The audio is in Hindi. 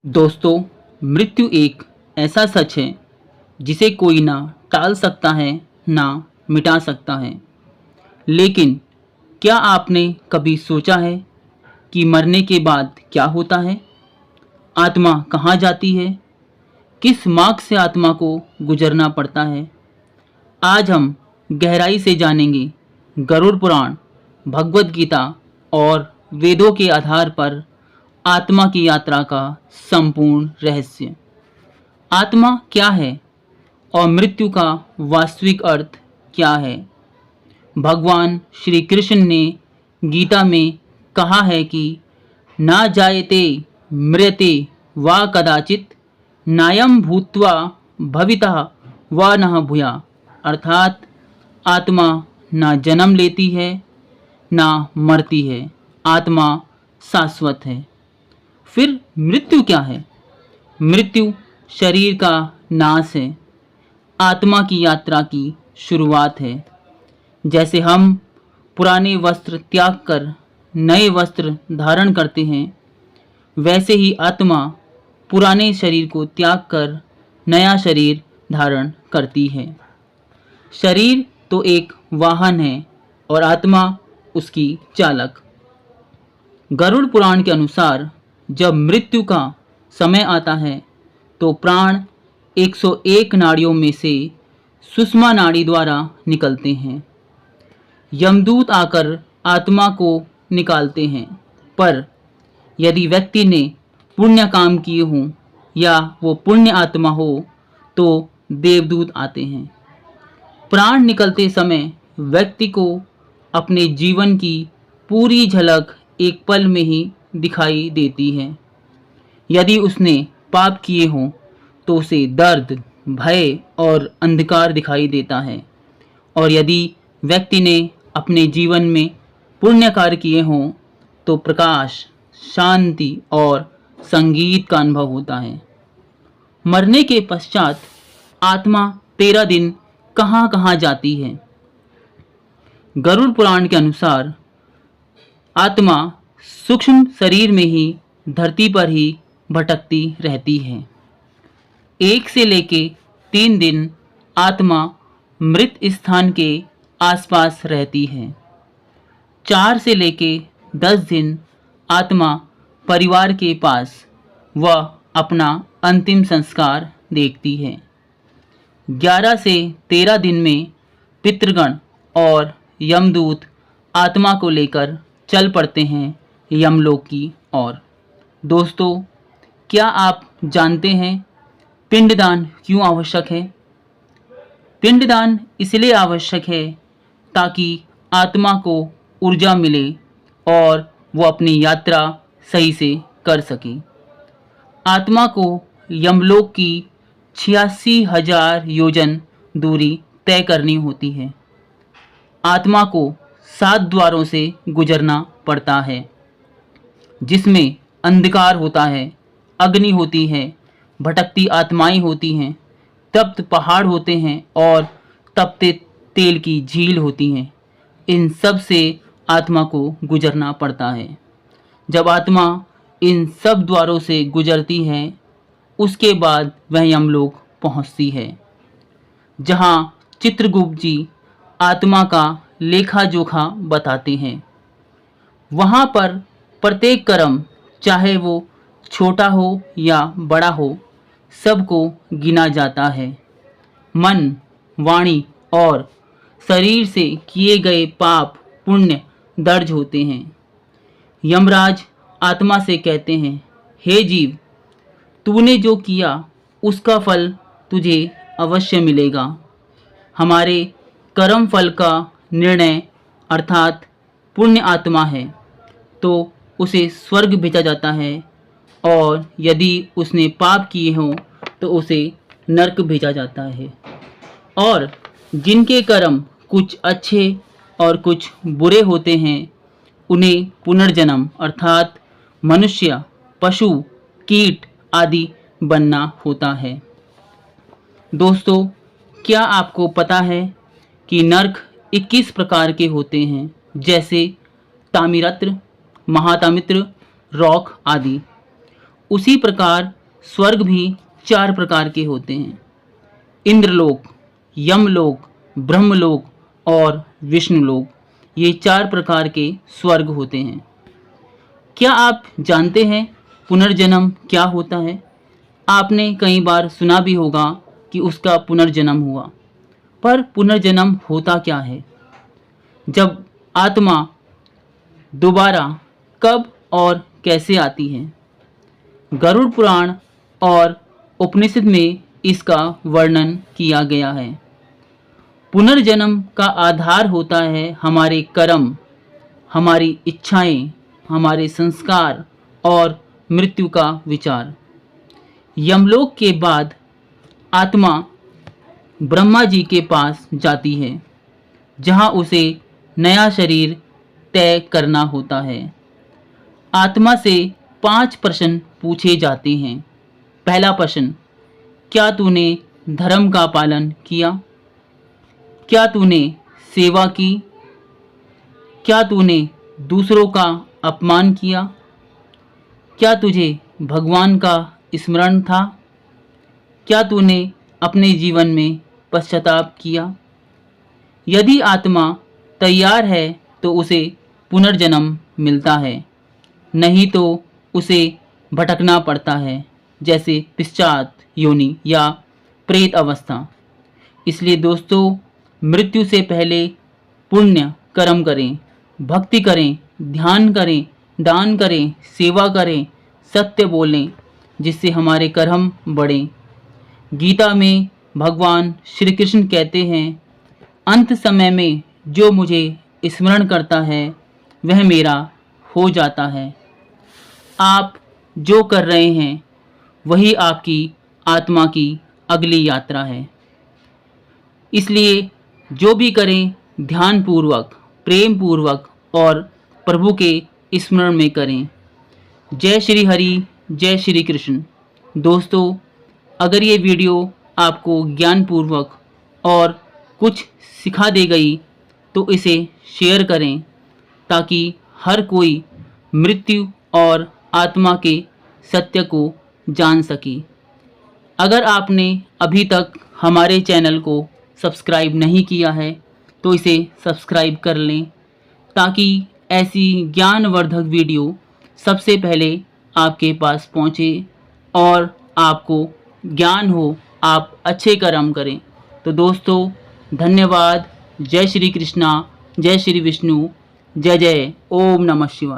दोस्तों, मृत्यु एक ऐसा सच है जिसे कोई ना टाल सकता है ना मिटा सकता है। लेकिन क्या आपने कभी सोचा है कि मरने के बाद क्या होता है? आत्मा कहाँ जाती है? किस मार्ग से आत्मा को गुजरना पड़ता है? आज हम गहराई से जानेंगे। गरुड़ पुराण, भगवद गीता और वेदों के आधार पर आत्मा की यात्रा का संपूर्ण रहस्य। आत्मा क्या है और मृत्यु का वास्तविक अर्थ क्या है? भगवान श्री कृष्ण ने गीता में कहा है कि ना जायते म्रियते वा कदाचित नायम भूत्वा भविता वा न भूया। अर्थात आत्मा ना जन्म लेती है ना मरती है, आत्मा शाश्वत है। फिर मृत्यु क्या है? मृत्यु शरीर का नाश है, आत्मा की यात्रा की शुरुआत है। जैसे हम पुराने वस्त्र त्याग कर नए वस्त्र धारण करते हैं, वैसे ही आत्मा पुराने शरीर को त्याग कर नया शरीर धारण करती है। शरीर तो एक वाहन है और आत्मा उसकी चालक। गरुड़ पुराण के अनुसार जब मृत्यु का समय आता है तो प्राण 101 नाड़ियों में से सुषमा नाड़ी द्वारा निकलते हैं। यमदूत आकर आत्मा को निकालते हैं, पर यदि व्यक्ति ने पुण्य काम किए हों या वो पुण्य आत्मा हो तो देवदूत आते हैं। प्राण निकलते समय व्यक्ति को अपने जीवन की पूरी झलक एक पल में ही दिखाई देती है। यदि उसने पाप किए हों तो उसे दर्द, भय और अंधकार दिखाई देता है, और यदि व्यक्ति ने अपने जीवन में पुण्य कार्य किए हों तो प्रकाश, शांति और संगीत का अनुभव होता है। मरने के पश्चात आत्मा 13 दिन कहाँ कहाँ जाती है? गरुड़ पुराण के अनुसार आत्मा सूक्ष्म शरीर में ही धरती पर ही भटकती रहती है। 1 से लेके 3 दिन आत्मा मृत स्थान के आसपास रहती है। 4 से लेके 10 दिन आत्मा परिवार के पास व अपना अंतिम संस्कार देखती है। 11 से 13 दिन में पितृगण और यमदूत आत्मा को लेकर चल पड़ते हैं यमलोक की ओर। दोस्तों, क्या आप जानते हैं पिंडदान क्यों आवश्यक है? पिंडदान इसलिए आवश्यक है ताकि आत्मा को ऊर्जा मिले और वो अपनी यात्रा सही से कर सके। आत्मा को यमलोक की 86,000 योजन दूरी तय करनी होती है। आत्मा को 7 द्वारों से गुजरना पड़ता है, जिसमें अंधकार होता है, अग्नि होती है, भटकती आत्माएं होती हैं, तप्त पहाड़ होते हैं और तपते तेल की झील होती हैं। इन सब से आत्मा को गुजरना पड़ता है। जब आत्मा इन सब द्वारों से गुजरती है, उसके बाद वह यमलोक पहुंचती है, जहां चित्रगुप्त जी आत्मा का लेखा जोखा बताते हैं। वहां पर प्रत्येक कर्म, चाहे वो छोटा हो या बड़ा हो, सबको गिना जाता है। मन, वाणी और शरीर से किए गए पाप पुण्य दर्ज होते हैं। यमराज आत्मा से कहते हैं, हे जीव, तूने जो किया उसका फल तुझे अवश्य मिलेगा। हमारे कर्म फल का निर्णय अर्थात पुण्य आत्मा है तो उसे स्वर्ग भेजा जाता है, और यदि उसने पाप किए हों तो उसे नरक भेजा जाता है। और जिनके कर्म कुछ अच्छे और कुछ बुरे होते हैं, उन्हें पुनर्जन्म अर्थात मनुष्य, पशु, कीट आदि बनना होता है। दोस्तों, क्या आपको पता है कि नरक 21 प्रकार के होते हैं, जैसे तामिरत्र, महातामित्र, रौक आदि। उसी प्रकार स्वर्ग भी 4 प्रकार के होते हैं। इंद्रलोक, यमलोक, ब्रह्मलोक और विष्णुलोक, ये 4 प्रकार के स्वर्ग होते हैं। क्या आप जानते हैं पुनर्जन्म क्या होता है? आपने कई बार सुना भी होगा कि उसका पुनर्जन्म हुआ, पर पुनर्जन्म होता क्या है? जब आत्मा दोबारा कब और कैसे आती है? गरुड़ पुराण और उपनिषद में इसका वर्णन किया गया है। पुनर्जन्म का आधार होता है हमारे कर्म, हमारी इच्छाएं, हमारे संस्कार और मृत्यु का विचार। यमलोक के बाद आत्मा ब्रह्मा जी के पास जाती है, जहां उसे नया शरीर तय करना होता है। आत्मा से 5 प्रश्न पूछे जाते हैं। पहला प्रश्न, क्या तूने धर्म का पालन किया? क्या तूने सेवा की? क्या तूने दूसरों का अपमान किया? क्या तुझे भगवान का स्मरण था? क्या तूने अपने जीवन में पश्चाताप किया? यदि आत्मा तैयार है तो उसे पुनर्जन्म मिलता है, नहीं तो उसे भटकना पड़ता है, जैसे पिशाच योनि या प्रेत अवस्था। इसलिए दोस्तों, मृत्यु से पहले पुण्य कर्म करें, भक्ति करें, ध्यान करें, दान करें, सेवा करें, सत्य बोलें, जिससे हमारे कर्म बढ़ें। गीता में भगवान श्री कृष्ण कहते हैं, अंत समय में जो मुझे स्मरण करता है वह मेरा हो जाता है। आप जो कर रहे हैं वही आपकी आत्मा की अगली यात्रा है। इसलिए जो भी करें ध्यान पूर्वक, प्रेम पूर्वक और प्रभु के स्मरण में करें। जय श्री हरि, जय श्री कृष्ण। दोस्तों, अगर ये वीडियो आपको ज्ञानपूर्वक और कुछ सिखा दे गई तो इसे शेयर करें, ताकि हर कोई मृत्यु और आत्मा के सत्य को जान सके। अगर आपने अभी तक हमारे चैनल को सब्सक्राइब नहीं किया है तो इसे सब्सक्राइब कर लें, ताकि ऐसी ज्ञानवर्धक वीडियो सबसे पहले आपके पास पहुंचे और आपको ज्ञान हो, आप अच्छे कर्म करें। तो दोस्तों, धन्यवाद। जय श्री कृष्णा, जय श्री विष्णु, जय जय, ओम नमः शिवाय।